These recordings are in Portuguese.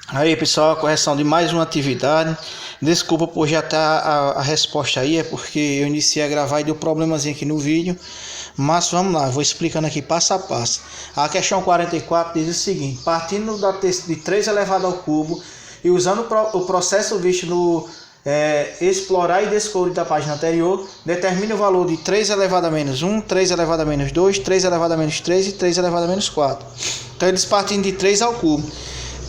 Aí pessoal, a correção de mais uma atividade. Desculpa por já estar a resposta aí, é porque eu iniciei a gravar e deu problemazinho aqui no vídeo. Mas vamos lá, vou explicando aqui passo a passo. A questão 44 diz o seguinte: partindo da de 3 elevado ao cubo e usando o processo visto no explorar e descobrir da página anterior, determine o valor de 3 elevado a menos 1, 3 elevado a menos 2, 3 elevado a menos 3 e 3 elevado a menos 4. Então eles partindo de 3 ao cubo.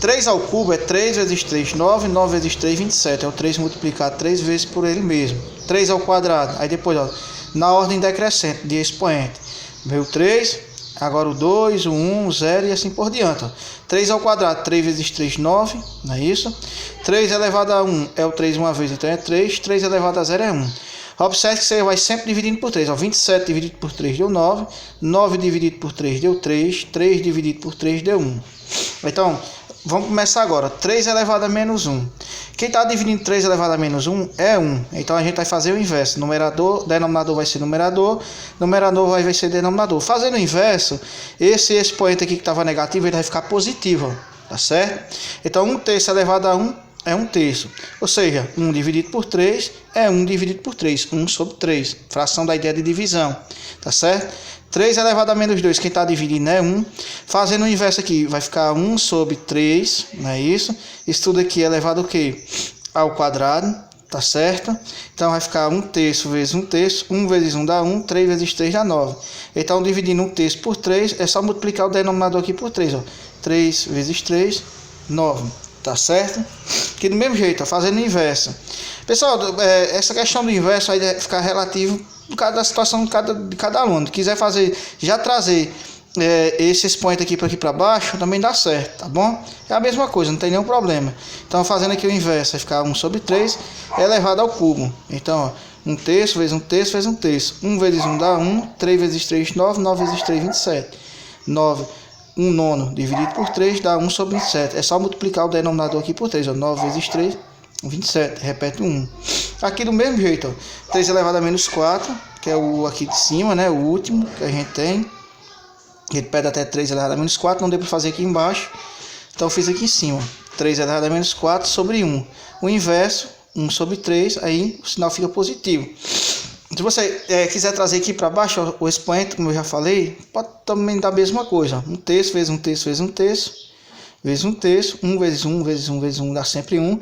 3 ao cubo é 3 vezes 3, 9, 9 vezes 3, 27. É o 3 multiplicado 3 vezes por ele mesmo. 3 ao quadrado. Aí depois, ó, na ordem decrescente de expoente. Veio o 3, agora o 2, o 1, o 0 e assim por diante. Ó. 3 ao quadrado, 3 vezes 3, 9, não é isso? 3 elevado a 1 é o 3 uma vez, então é 3. 3 elevado a 0 é 1. Observe que você vai sempre dividindo por 3. Ó. 27 dividido por 3 deu 9. 9 dividido por 3 deu 3. 3 dividido por 3 deu 1. Então, vamos começar agora. 3 elevado a menos 1. Quem está dividindo 3 elevado a menos 1 é 1. Então a gente vai fazer o inverso. Numerador, denominador vai ser numerador. Numerador vai ser denominador. Fazendo o inverso, esse expoente aqui que estava negativo, ele vai ficar positivo. Ó, tá certo? Então 1/3 elevado a 1 é 1/3. Ou seja, 1 dividido por 3 é 1 dividido por 3. 1 sobre 3. Fração da ideia de divisão. Tá certo? 3 elevado a menos 2, quem está dividindo é 1. Fazendo o inverso aqui, vai ficar 1 sobre 3, não é isso? Isso tudo aqui é elevado ao quê? Ao quadrado, tá certo? Então vai ficar 1/3 vezes 1/3, 1 vezes 1 dá 1, 3 vezes 3 dá 9. Então dividindo 1/3 por 3, é só multiplicar o denominador aqui por 3, ó. 3 vezes 3, 9, tá certo? Aqui do mesmo jeito, ó, fazendo o inverso. Pessoal, essa questão do inverso vai ficar relativo por causa da situação de cada aluno. Se quiser fazer, já trazer esse expoente aqui para aqui para baixo, também dá certo, tá bom? É a mesma coisa, não tem nenhum problema. Então, fazendo aqui o inverso, vai ficar 1 sobre 3 elevado ao cubo. Então, ó, 1/3 vezes 1/3 vezes 1/3. 1 vezes 1 dá 1, 3 vezes 3, 9, 9 vezes 3, 27. 9, 1 nono dividido por 3 dá 1 sobre 27. É só multiplicar o denominador aqui por 3, ó, 9 vezes 3, 27, repete 1. Aqui do mesmo jeito, ó, 3 elevado a menos 4, que é o aqui de cima, né, o último que a gente tem. Ele pede até 3 elevado a menos 4, não deu para fazer aqui embaixo, então eu fiz aqui em cima. 3 elevado a menos 4 sobre 1. O inverso, 1 sobre 3, aí o sinal fica positivo. Se você quiser trazer aqui para baixo, ó, o expoente, como eu já falei, pode também dar a mesma coisa. 1/3 vezes 1/3 vezes 1/3 vezes 1/3, 1 vezes 1 vezes 1 vezes 1 dá sempre 1.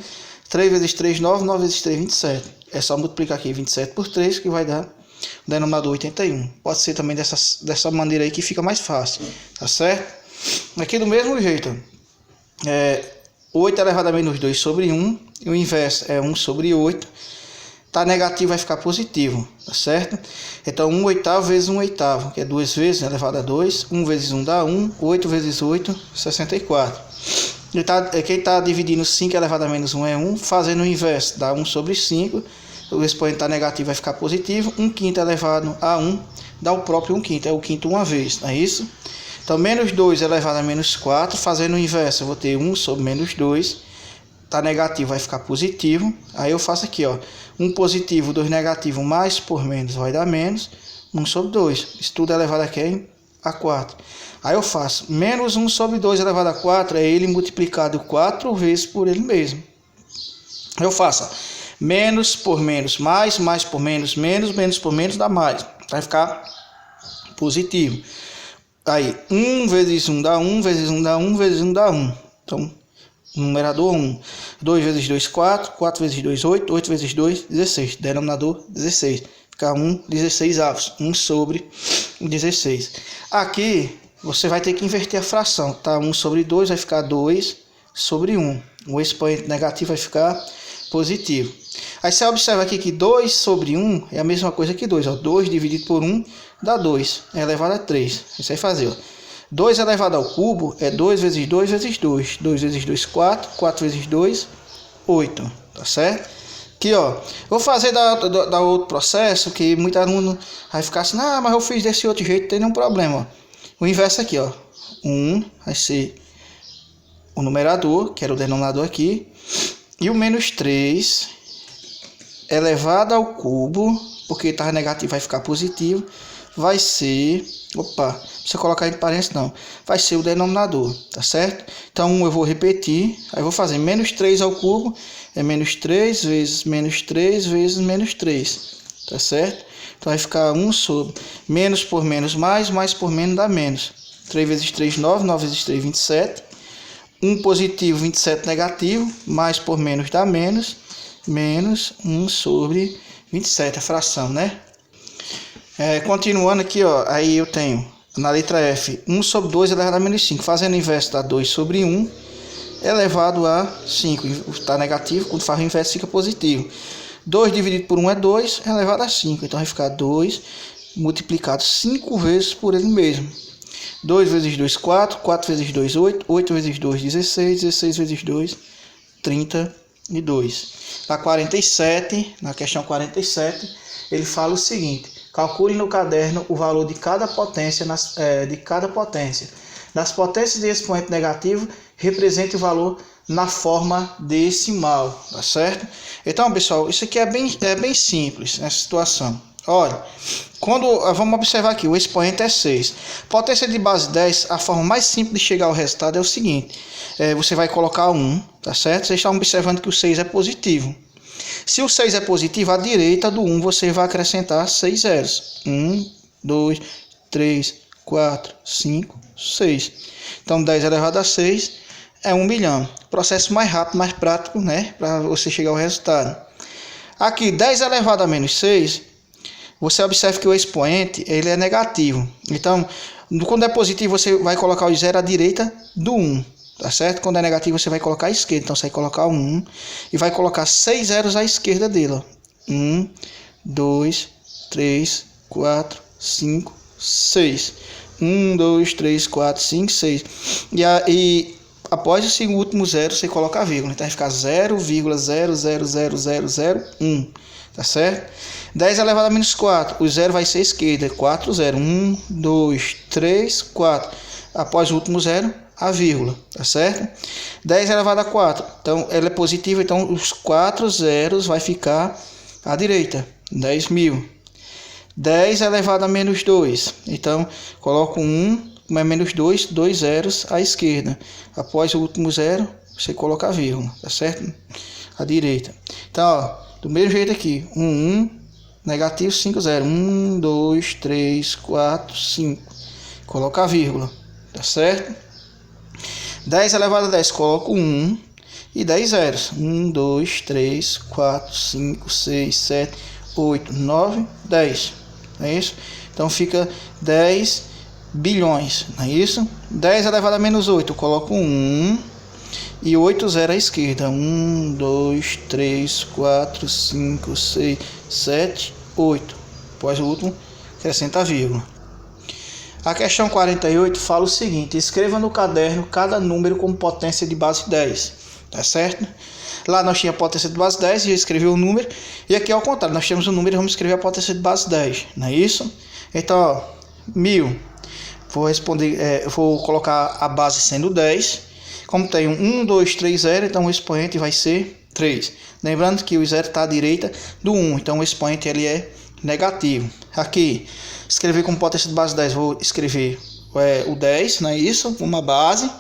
3 vezes 3, 9, 9 vezes 3, 27. É só multiplicar aqui 27 por 3 que vai dar o denominador 81. Pode ser também dessa maneira aí que fica mais fácil, tá certo? Aqui do mesmo jeito, 8 elevado a menos 2 sobre 1, e o inverso é 1 sobre 8. Tá negativo, vai ficar positivo, tá certo? Então 1/8 vezes 1/8, que é 2 vezes elevado a 2. 1 vezes 1 dá 1, 8 vezes 8, 64. Quem está dividindo 5 elevado a menos 1 é 1. Fazendo o inverso, dá 1 sobre 5. O expoente está negativo, vai ficar positivo. 1/5 elevado a 1 dá o próprio 1/5. É o quinto uma vez, não é isso? Então, menos 2 elevado a menos 4. Fazendo o inverso, eu vou ter 1 sobre menos 2. Está negativo, vai ficar positivo. Aí eu faço aqui, ó. 1 positivo, 2 negativo, mais por menos vai dar menos. 1 sobre 2. Isso tudo é elevado aqui a 4. Aí eu faço menos 1 sobre 2 elevado a 4, é ele multiplicado 4 vezes por ele mesmo. Eu faço menos por menos, mais por menos, menos por menos dá mais. Vai ficar positivo. Aí 1 vezes 1 dá 1, vezes 1 dá 1, vezes 1 dá 1. Então, numerador 1. 2 vezes 2, 4. 4 vezes 2, 8. 8 vezes 2, 16. Denominador 16. Fica 1, 16 avos. 1 sobre 16. Aqui você vai ter que inverter a fração, tá? 1 sobre 2 vai ficar 2 sobre 1. O expoente negativo vai ficar positivo. Aí você observa aqui que 2 sobre 1 é a mesma coisa que 2. Ó. 2 dividido por 1 dá 2. É elevado a 3. Isso aí fazer. Ó. 2 elevado ao cubo é 2 vezes 2 vezes 2. 2 vezes 2, 4. 4 vezes 2, 8. Tá certo? Aqui, ó. Vou fazer da outro processo, que muito aluno vai ficar assim, ah, mas eu fiz desse outro jeito, não tem nenhum problema. Ó. O inverso aqui, ó. 1 vai ser o numerador, que era o denominador aqui. E o menos 3 elevado ao cubo, porque estava negativo vai ficar positivo, vai ser... Opa, não precisa colocar entre parênteses não. Vai ser o denominador, tá certo? Então, eu vou repetir. Aí, eu vou fazer menos 3 ao cubo. É menos 3 vezes menos 3 vezes menos 3. Tá certo? Então, vai ficar 1 sobre menos por menos mais por menos dá menos. 3 vezes 3, 9. 9 vezes 3, 27. 1 positivo, 27 negativo. Mais por menos dá menos. Menos 1 sobre 27, a fração, né? Continuando aqui, ó, aí eu tenho na letra F 1 sobre 2 elevado a menos 5. Fazendo o inverso dá 2 sobre 1 elevado a 5. Está negativo, quando faz o inverso fica positivo. 2 dividido por 1 é 2 elevado a 5. Então vai ficar 2 multiplicado 5 vezes por ele mesmo. 2 vezes 2, 4. 4 vezes 2, 8. 8 vezes 2, 16. 16 vezes 2, 32. Na 47, na questão 47, ele fala o seguinte: calcule no caderno o valor de cada potência. Das potências de expoente negativo, represente o valor na forma decimal, tá certo? Então, pessoal, isso aqui é bem simples, essa situação. Olha, vamos observar aqui, o expoente é 6. Potência de base 10, a forma mais simples de chegar ao resultado é o seguinte. Você vai colocar 1, tá certo? Vocês estão observando que o 6 é positivo. Se o 6 é positivo, à direita do 1 você vai acrescentar 6 zeros. 1, 2, 3, 4, 5, 6. Então, 10 elevado a 6 é 1 milhão. Processo mais rápido, mais prático, né? Para você chegar ao resultado. Aqui, 10 elevado a menos 6, você observa que o expoente ele é negativo. Então, quando é positivo, você vai colocar o 0 à direita do 1. Tá certo? Quando é negativo, você vai colocar à esquerda. Então, você vai colocar 1 e vai colocar 6 zeros à esquerda dele. Ó. 1, 2, 3, 4, 5, 6. 1, 2, 3, 4, 5, 6. E após o último zero, você coloca a vírgula. Então, vai ficar 0,0000001. Tá certo? 10 elevado a menos 4. O 0 vai ser à esquerda. 4, 0. 1, 2, 3, 4. Após o último zero, a vírgula, tá certo? 10 elevado a 4, então ela é positiva, então os 4 zeros vai ficar à direita, 10.000. 10 elevado a menos 2, então coloco 1, como é menos 2, 2 zeros à esquerda. Após o último zero, você coloca a vírgula, tá certo? À direita. Então, ó, do mesmo jeito aqui, 1, negativo, 5, 0. 1, 2, 3, 4, 5. Coloca a vírgula, tá certo? 10 elevado a 10, coloco 1 e 10 zeros. 1, 2, 3, 4, 5, 6, 7, 8, 9, 10. Não é isso? Então fica 10 bilhões, não é isso? 10 elevado a menos 8, coloco 1 e 8 zeros à esquerda. 1, 2, 3, 4, 5, 6, 7, 8. Após o último, acrescenta a vírgula. A questão 48 fala o seguinte: escreva no caderno cada número com potência de base 10, tá certo? Lá nós tínhamos a potência de base 10 e eu escrevi o número, e aqui ao contrário, nós temos o número e vamos escrever a potência de base 10, não é isso? Então, ó, 1000, vou colocar a base sendo 10, como tem 1, 2, 3, 0, então o expoente vai ser 3. Lembrando que o 0 está à direita do 1, então o expoente ele é negativo. Aqui, escrever como potência de base 10, vou escrever o 10, não é isso? Uma base.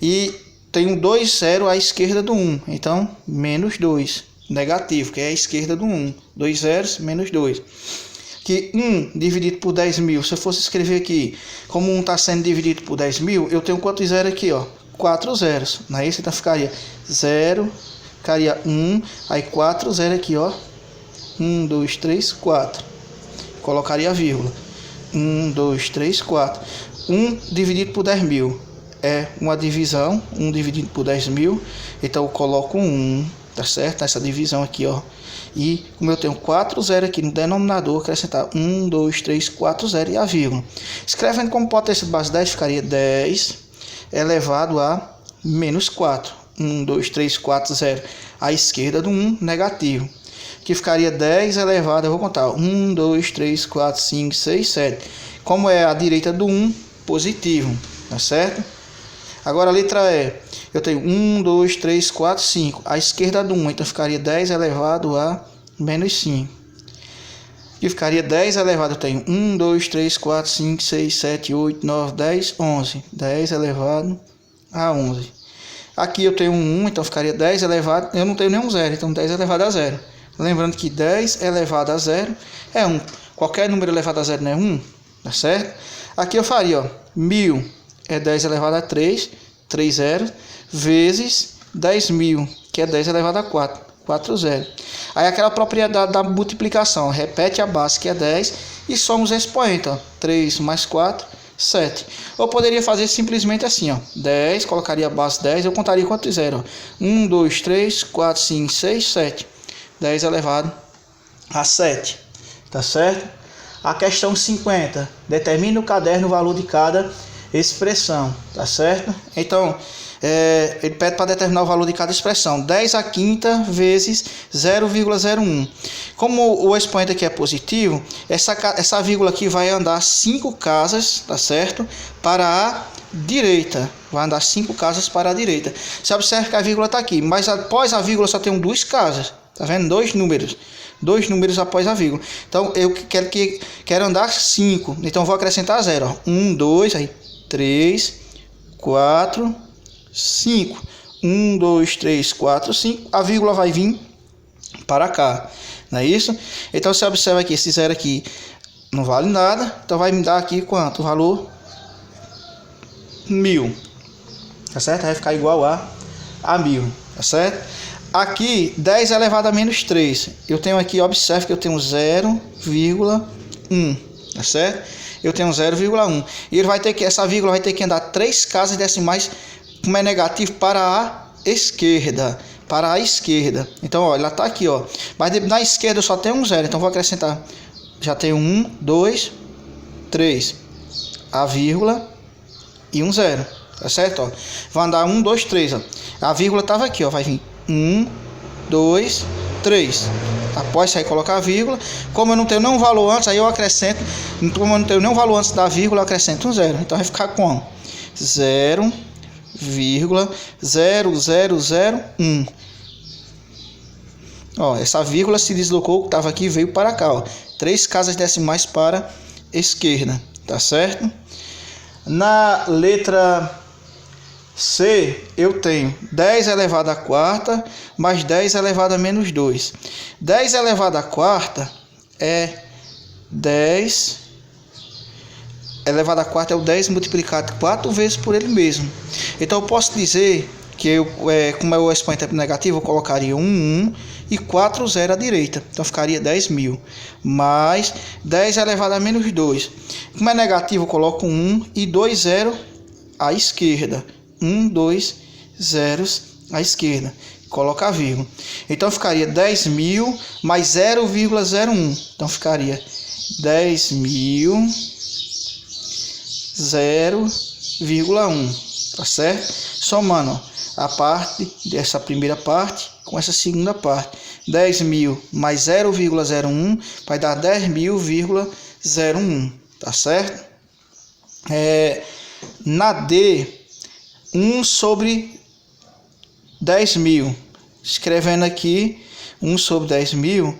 E tem um 2 zero à esquerda do 1. Então, menos 2. Negativo, que é a esquerda do 1. 2 zeros, menos 2. Que 1 dividido por 10.000, se eu fosse escrever aqui, como 1 está sendo dividido por 10.000, eu tenho quantos zeros aqui, ó? 4 zeros. Não é isso? Então, ficaria 0, ficaria 1, aí 4 zeros aqui, ó. 1, 2, 3, 4. Colocaria a vírgula. 1, 2, 3, 4. 1 dividido por 10.000 é uma divisão. 1 dividido por 10.000. Então eu coloco 1, tá certo? Essa divisão aqui, ó. E como eu tenho 4 zero aqui no denominador, acrescentar 1, 2, 3, 4 zero e a vírgula. Escrevendo como potência de base 10, ficaria 10 elevado a menos 4. 1, 2, 3, 4, 0. À esquerda do 1, negativo. Que ficaria 10 elevado, eu vou contar, 1, 2, 3, 4, 5, 6, 7. Como é a direita do 1, positivo, tá certo? Agora a letra E, eu tenho 1, 2, 3, 4, 5. À esquerda do 1, então ficaria 10 elevado a menos 5. que ficaria 10 elevado, eu tenho 1, 2, 3, 4, 5, 6, 7, 8, 9, 10, 11. 10 elevado a 11. Aqui eu tenho um 1, então ficaria 10 elevado, eu não tenho nenhum zero, então 10 elevado a zero. Lembrando que 10 elevado a zero é 1. Qualquer número elevado a zero não é 1, tá certo? Aqui eu faria, ó, 1000 é 10 elevado a 3, 3 zeros, vezes 10.000, que é 10 elevado a 4, 4 zeros. Aí aquela propriedade da multiplicação, repete a base, que é 10, e soma os expoentes, ó, 3 mais 4, 7. Eu poderia fazer simplesmente assim, ó, 10, colocaria a base 10, eu contaria quantos zeros? 1, 2, 3, 4, 5, 6, 7. 10 elevado a 7, tá certo? A questão 50, determine no caderno o valor de cada expressão, tá certo? Então, ele pede para determinar o valor de cada expressão. 10 a quinta vezes 0,01. Como o expoente aqui é positivo, essa vírgula aqui vai andar 5 casas, tá certo? Para a direita. Vai andar 5 casas para a direita. Você observa que a vírgula está aqui, mas após a vírgula só tem 2 casas. Tá vendo? 2 números. 2 números após a vírgula. Então, eu quero andar 5. Então, vou acrescentar 0. 1, 2, aí 3, 4, 5. 1, 2, 3, 4, 5. A vírgula vai vir para cá. Não é isso? Então, você observa aqui, esse 0 aqui não vale nada. Então, vai me dar aqui quanto? O valor 1000. Tá certo? Vai ficar igual a 1000. Tá certo? Aqui, 10 elevado a menos 3. Eu tenho aqui, observe que eu tenho 0,1. Tá certo? Eu tenho 0,1. E ele vai ter que, essa vírgula vai ter que andar 3 casas decimais, como é negativo, para a esquerda. Para a esquerda. Então, ó, ela está aqui, ó. Mas na esquerda eu só tenho um 0. Então, vou acrescentar. Já tenho 1, 2, 3. A vírgula e um 0. Tá certo? Ó. Vai andar 1, 2, 3. Ó. A vírgula estava aqui, ó. Vai vir 1, 2, 3. Após sair colocar a vírgula, como eu não tenho nenhum valor antes, aí eu acrescento. Como eu não tenho nenhum valor antes da vírgula, eu acrescento um 0. Então vai ficar como? 0,0001. Ó, essa vírgula se deslocou, que estava aqui, veio para cá, ó. 3 casas decimais para a esquerda, tá certo? Na letra C, eu tenho 10 elevado a quarta mais 10 elevado a menos 2. 10 elevado a quarta é 10 elevado a quarta é o 10 multiplicado 4 vezes por ele mesmo. Então eu posso dizer que como é o expoente negativo, eu colocaria 1 e 4 0 à direita. Então ficaria 10.000 mais 10 elevado a menos 2. Como é negativo, eu coloco 1 e 2 0 à esquerda. 1, 2 zeros à esquerda. Coloca a vírgula. Então ficaria 10.000 mais 0,01. Então ficaria 10.000 0,1. Tá certo? Somando, ó, a parte dessa primeira parte com essa segunda parte. 10.000 mais 0,01 vai dar 10.000,01. Tá certo? Na D, 1 sobre 10.000. Escrevendo aqui 1 sobre 10.000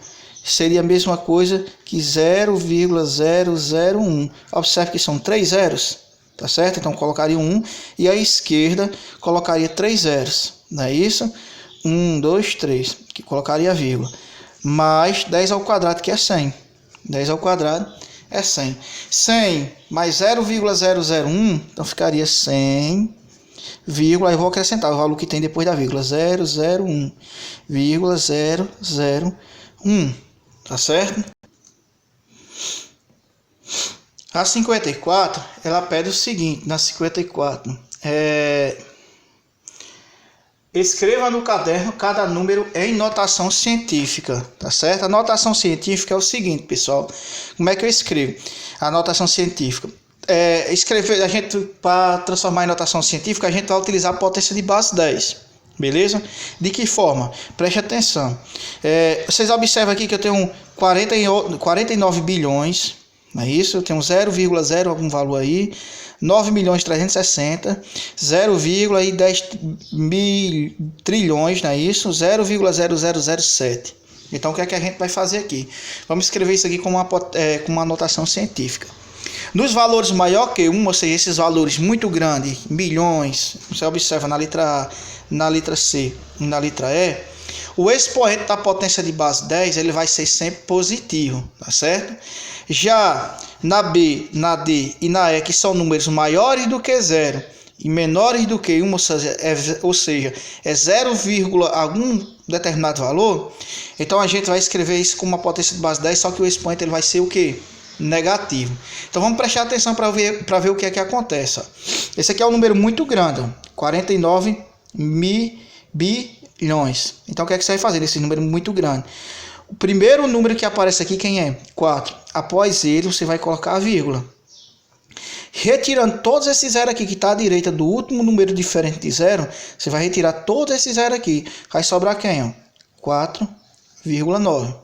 seria a mesma coisa que 0,001. Observe que são 3 zeros, tá certo? Então colocaria 1 e à esquerda colocaria 3 zeros, não é isso? 1, 2, 3, que colocaria a vírgula. Mais 10 ao quadrado, que é 100. 10 ao quadrado é 100. 100 mais 0,001, então ficaria 100, vírgula, eu vou acrescentar o valor que tem depois da vírgula, 0,001, tá certo? A 54, ela pede o seguinte, na 54, escreva no caderno cada número em notação científica, tá certo? A notação científica é o seguinte, pessoal, como é que eu escrevo? A notação científica, a gente, para transformar em notação científica, a gente vai utilizar a potência de base 10, beleza? De que forma? Preste atenção. Vocês observam aqui que eu tenho 49 bilhões, não é isso? Eu tenho 0,0 algum valor aí, 9.360.000, 0, e 10 mil trilhões, não é isso? 0,0007, Então o que é que a gente vai fazer aqui? Vamos escrever isso aqui com uma notação científica. Nos valores maior que 1, ou seja, esses valores muito grandes, milhões, você observa na letra A, na letra C e na letra E, o expoente da potência de base 10 ele vai ser sempre positivo, tá certo? Já na B, na D e na E, que são números maiores do que 0 e menores do que 1, ou seja, é 0, algum determinado valor, então a gente vai escrever isso com uma potência de base 10, só que o expoente ele vai ser o quê? Negativo. Então vamos prestar atenção para ver o que é que acontece. Esse aqui é um número muito grande, 49 bilhões. Então o que é que você vai fazer nesse número muito grande? O primeiro número que aparece aqui, quem é? 4. Após ele, você vai colocar a vírgula. Retirando todos esses zero aqui que está à direita do último número diferente de zero, você vai retirar todos esses zero aqui. Vai sobrar quem? Ó? 4,9.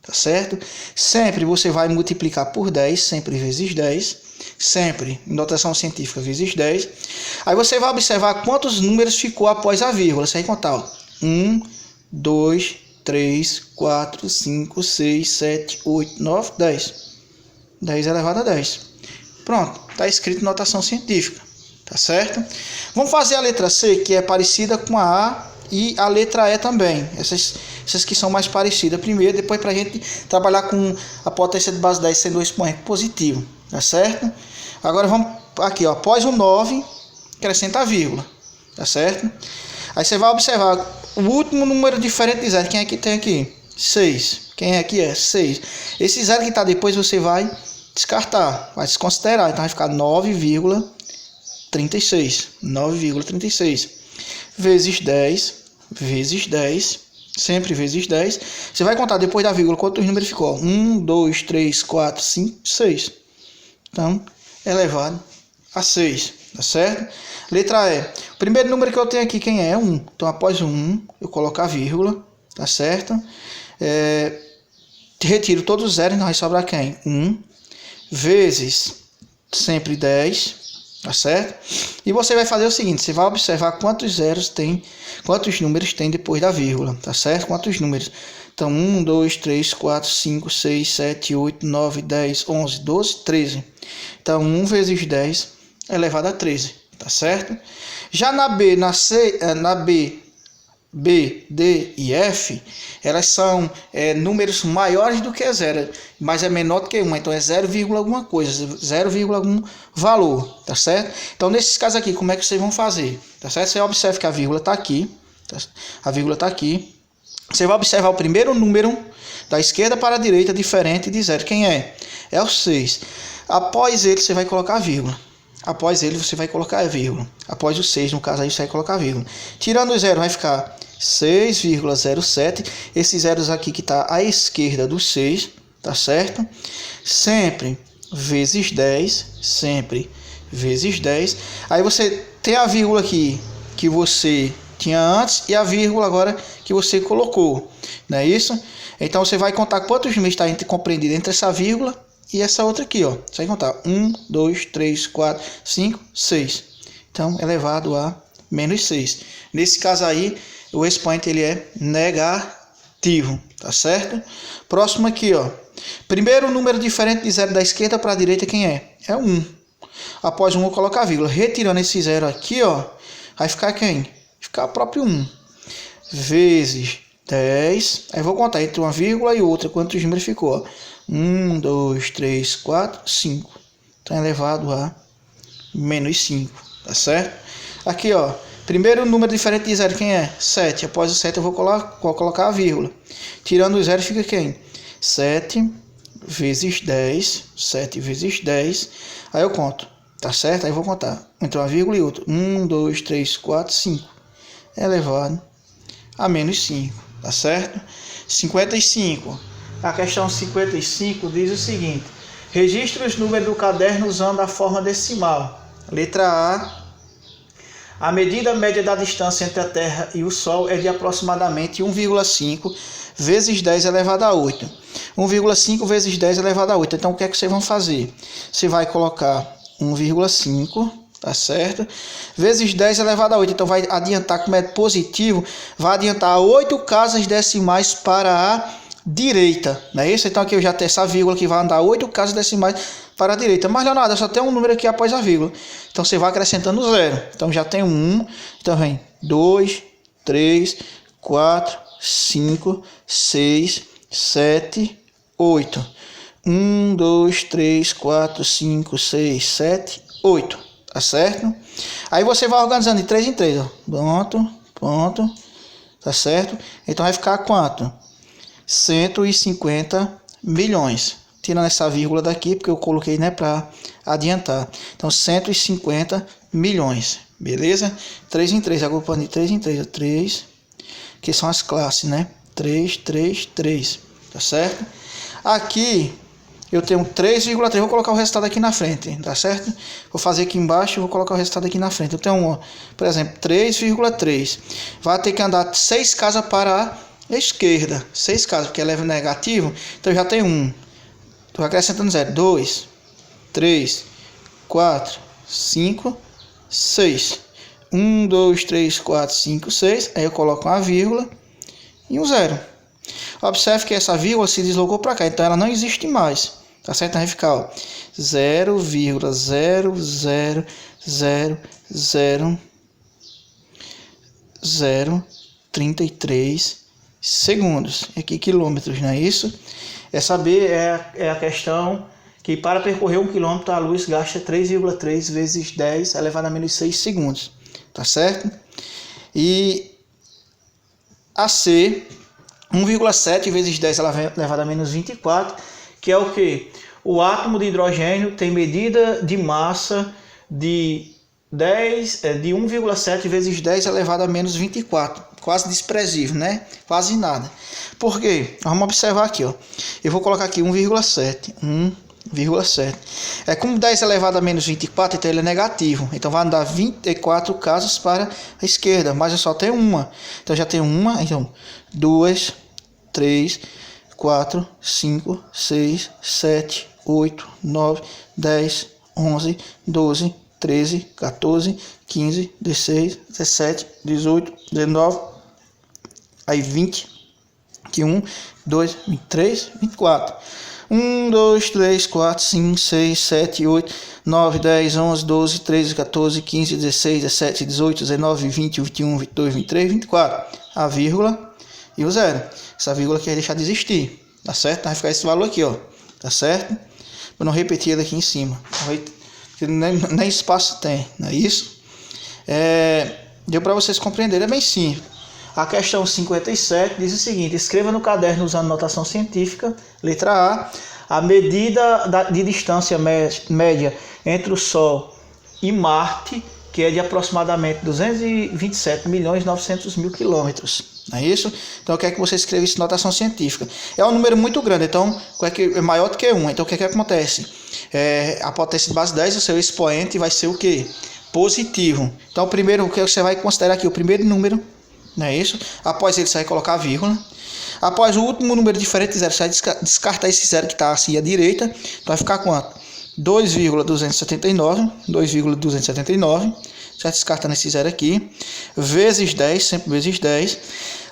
Tá certo? Sempre você vai multiplicar por 10, sempre vezes 10. Sempre, em notação científica, vezes 10. Aí você vai observar quantos números ficou após a vírgula. Você vai contar, ó. 1, 2, 3, 4, 5, 6, 7, 8, 9, 10. 10 elevado a 10. Pronto, está escrito notação científica. Tá certo? Vamos fazer a letra C, que é parecida com a A e a letra E também. Essas que são mais parecidas primeiro, depois para a gente trabalhar com a potência de base 10 sendo um expoente positivo. Tá certo? Agora vamos aqui, ó, após o 9, acrescenta a vírgula. Tá certo? Aí você vai observar o último número diferente de zero. Quem é que tem aqui? 6. Quem é que é? 6. Esse zero que está depois você vai descartar, vai desconsiderar. Então vai ficar 9,36. 9,36 vezes 10, vezes 10, sempre vezes 10. Você vai contar depois da vírgula quantos números ficou? 1, 2, 3, 4, 5, 6. Então, elevado a 6, tá certo? Letra E. O primeiro número que eu tenho aqui, quem é? 1. Então, após o 1, eu coloco a vírgula, tá certo? Retiro todos os zeros, então vai sobrar quem? 1 vezes sempre 10. Tá certo? E você vai fazer o seguinte, você vai observar quantos zeros tem, quantos números tem depois da vírgula, tá certo? Quantos números? Então, 1, 2, 3, 4, 5, 6, 7, 8, 9, 10, 11, 12, 13. Então, 1 vezes 10 elevado a 13, tá certo? Já na B, na C, na B, D e F, elas são números maiores do que 0, mas é menor do que 1, então é 0, alguma coisa, 0, algum valor, tá certo? Então, nesses casos aqui, como é que vocês vão fazer? Tá certo? Você observa que a vírgula está aqui, tá? A vírgula está aqui. Você vai observar o primeiro número da esquerda para a direita diferente de 0. Quem é? É o 6. Após ele, você vai colocar a vírgula. Após ele, você vai colocar a vírgula. Após o 6, no caso aí, você vai colocar a vírgula. Tirando o 0, vai ficar 6,07. Esses zeros aqui que está à esquerda do 6, tá certo? Sempre vezes 10, sempre vezes 10. Aí você tem a vírgula aqui que você tinha antes e a vírgula agora que você colocou, não é isso? Então você vai contar quantos números está compreendido entre essa vírgula e essa outra aqui, ó. Você vai contar 1, 2, 3, 4, 5, 6. Então, elevado a menos 6. Nesse caso aí, o expoente ele é negativo, tá certo? Próximo aqui, ó. Primeiro número diferente de 0 da esquerda para a direita, quem é? É 1. Após 1, eu coloco a vírgula. Retirando esse 0 aqui, ó, vai ficar quem? Vai ficar o próprio 1. Vezes 10. Aí vou contar entre uma vírgula e outra quantos números ficou, ó. 1, 2, 3, 4, 5. Então, elevado a menos 5, tá certo? Aqui, ó. Primeiro número diferente de 0, quem é? 7. Após o 7, eu vou colocar a vírgula. Tirando o 0, fica quem? 7 vezes 10. 7 vezes 10. Aí eu conto, tá certo? Aí eu vou contar entre uma vírgula e outra. 1, 2, 3, 4, 5. Elevado a menos 5, tá certo? 55. A questão 55 diz o seguinte: registre os números do caderno usando a forma decimal. Letra A medida média da distância entre a Terra e o Sol é de aproximadamente 1,5 vezes 10 elevado a 8. 1,5 vezes 10 elevado a 8. Então, o que é que vocês vão fazer? Você vai colocar 1,5, tá certo? Vezes 10 elevado a 8. Então, vai adiantar, como é positivo, vai adiantar 8 casas decimais para a direita, não é isso? Então aqui eu já tenho essa vírgula que vai andar 8 casas decimais para a direita. Mas Leonardo, só tem um número aqui após a vírgula. Então você vai acrescentando 0. Então já tem 1, então vem 2, 3, 4, 5, 6, 7, 8. 1, 2, 3, 4, 5, 6, 7, 8. Tá certo? Aí você vai organizando de 3 em 3. Ó. Pronto, pronto. Tá certo? Então vai ficar quanto? 150 milhões. Tirando essa vírgula daqui, porque eu coloquei, né, para adiantar. Então 150 milhões. Beleza? 3 em 3. Agrupando de 3 em 3. 3. Que são as classes, né? 3, 3, 3. Tá certo? Aqui eu tenho 3,3, vou colocar o resultado aqui na frente, tá certo? Vou fazer aqui embaixo e vou colocar o resultado aqui na frente. Eu tenho, por exemplo, 3,3. Vai ter que andar 6 casas para a esquerda. 6 casas, porque ela é negativo. Então já tem 1. Estou acrescentando 0. 2, 3, 4, 5, 6. 1, 2, 3, 4, 5, 6. Aí eu coloco uma vírgula e um 0. Observe que essa vírgula se deslocou para cá, então ela não existe mais. Tá certo? Então vai ficar 0,0000033 segundos. Aqui quilômetros, não é isso? Essa B é a questão que para percorrer 1 km a luz gasta 3,3 vezes 10 elevado a menos 6 segundos. Tá certo? E a C, 1,7 vezes 10 elevado a menos 24, que é o que? O átomo de hidrogênio tem medida de massa de 1,7 vezes 10 elevado a menos 24. Quase desprezível, né? Quase nada. Por quê? Vamos observar aqui, ó. Eu vou colocar aqui 1,7. 1,7. É como 10 elevado a menos 24, então ele é negativo. Então vai andar 24 casas para a esquerda, mas eu só tenho uma. Então já tenho uma, então 2, 3, 4, 5, 6, 7, 8, 9, 10, 11, 12, 13, 14, 15, 16, 17, 18, 19, aí 20, 21, 2, 23, 24. 1, 2, 3, 4, 5, 6, 7, 8, 9, 10, 11, 12, 13, 14, 15, 16, 17, 18, 19, 20, 21, 22, 23, 24. A vírgula e o 0. Essa vírgula aqui vai deixar de existir. Tá certo? Vai ficar esse valor aqui, ó. Tá certo? Para não repetir ele aqui em cima. Nem espaço tem, não é isso? Deu para vocês compreenderem, é bem simples. A questão 57 diz o seguinte: escreva no caderno usando notação científica, letra A medida de distância média entre o Sol e Marte, que é de aproximadamente 227.900.000 quilômetros. Não é isso? Então eu quero que você escreva isso em notação científica. É um número muito grande, então é maior do que 1. Então o que acontece? A potência de base 10, o seu expoente vai ser o quê? Positivo. Então o primeiro, o que você vai considerar aqui, o primeiro número, não é isso? Após ele, você vai colocar a vírgula. Após o último número diferente de 0, você vai descartar esse 0 que está assim à direita. Então vai ficar quanto? 2,279. 2,279. Você vai descartando esse 0 aqui. Vezes 10, sempre vezes 10.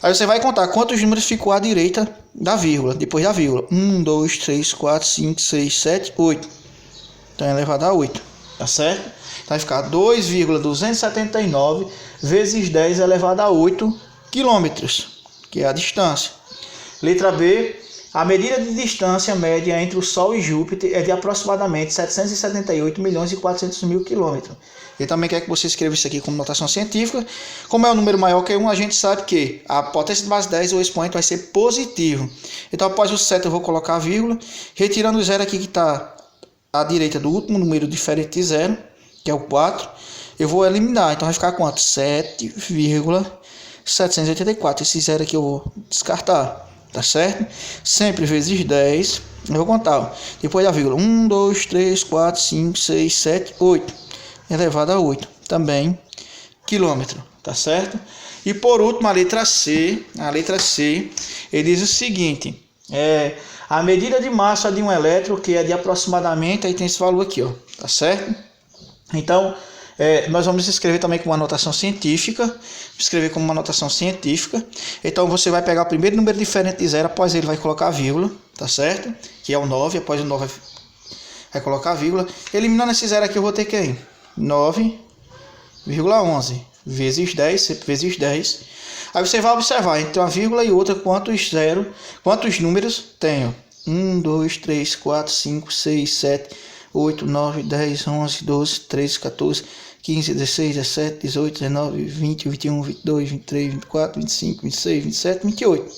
Aí você vai contar quantos números ficou à direita da vírgula, depois da vírgula. 1, 2, 3, 4, 5, 6, 7, 8. Então é elevado a 8. Tá certo? Então vai ficar 2,279 vezes 10 elevado a 8 quilômetros, que é a distância. Letra B, a medida de distância média entre o Sol e Júpiter é de aproximadamente 778.400.000 quilômetros. Eu também quero que você escreva isso aqui como notação científica. Como é um número maior que 1, a gente sabe que a potência de base 10, o expoente, vai ser positivo. Então após o 7 eu vou colocar a vírgula, retirando o 0 aqui que está à direita do último número diferente de 0, que é o 4, eu vou eliminar. Então vai ficar quanto? 7,784. Esse 0 aqui eu vou descartar. Tá certo? Sempre vezes 10. Eu vou contar. Ó. Depois da vírgula. 1, 2, 3, 4, 5, 6, 7, 8. Elevado a 8. Também quilômetro. Tá certo? E por último, a letra C. A letra C. Ele diz o seguinte. A medida de massa de um elétron, que é de aproximadamente. Aí tem esse valor aqui. Ó. Tá certo? Então, Nós vamos escrever também com uma notação científica. Escrever como uma notação científica. Então você vai pegar o primeiro número diferente de 0, após ele vai colocar a vírgula, tá certo? Que é o 9, após o 9 vai colocar a vírgula. Eliminando esse 0 aqui, eu vou ter que 9,11 vezes 10, sempre vezes 10. Aí você vai observar entre uma vírgula e outra quantos números tem. 1, 2, 3, 4, 5, 6, 7, 8, 9, 10, 11, 12, 13, 14, 15, 16, 17, 18, 19, 20, 21, 22, 23, 24, 25, 26, 27, 28.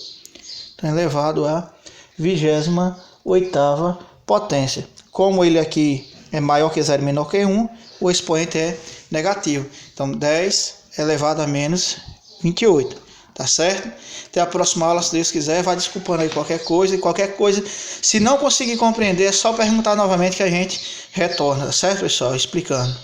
Então, elevado à 28ª potência. Como ele aqui é maior que 0 e menor que 1, o expoente é negativo. Então, 10 elevado a menos 28. Tá certo? Até a próxima aula, se Deus quiser. Vai desculpando aí qualquer coisa. E qualquer coisa, se não conseguir compreender, é só perguntar novamente que a gente retorna. Tá certo, pessoal? Explicando.